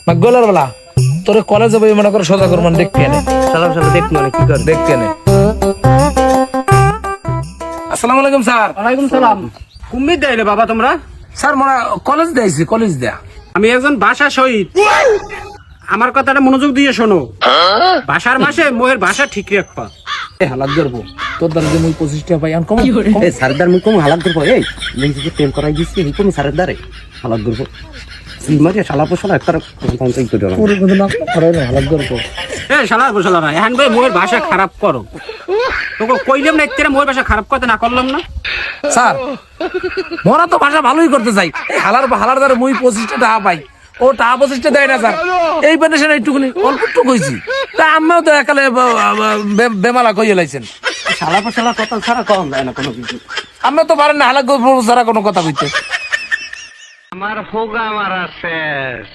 না গোলার বেলা তোরে কলেজে বই মনে করে সোজা করমান দেখতে এনে সালাম সালাম দেখ মানে কি কর দেখতে এনে। আসসালামু আলাইকুম স্যার। ওয়ালাইকুম সালাম। কুম্মির দেয় রে বাবা তোমরা? স্যার মনে কলেজ দিয়েছি, কলেজ দেয়া। আমি একজন ভাষা শহীদ, আমার কথাটা মনোযোগ দিয়ে শোনো। ভাষার মাসে মোয়ের ভাষা ঠিক রাখবা। হালাত করবো তোর দ্বারা যে মুই 25 টাকা পাই কম এই সারদার মুখ কম হালাত করবো। এই লিঙ্কে প্রেম করাই দিচ্ছি এই কোন সারের দ্বারে হালাত করবো মাঝে শালা পোশালা একটা পুরো কিন্তু না করে হালাত করবো। এ শালার বসালারা এখন ভাই মোয়ের ভাষা খারাপ করো। তোকে কইলাম না এত্তেরে মোয়ের ভাষা খারাপ করতে না করলাম না। স্যার মোরা তো ভাষা ভালোই করতে চাই, এই হালার দ্বারা মুই 25 টাকা পাই, ও টাকা 25 টাকা দেয় না স্যার। এই পেনশন এইটুকুনি অল্প একটু কইছি, তা আমিও তো একালে বেমালা কইয়ে লাইছেন। শালা পোশালা কথা ছাড়া কম যায় না কোনো কিছু। আমি তো পারেন না হালাত করবো ছাড়া কোনো কথা কইতে। আমার হোগা মারা শেষ।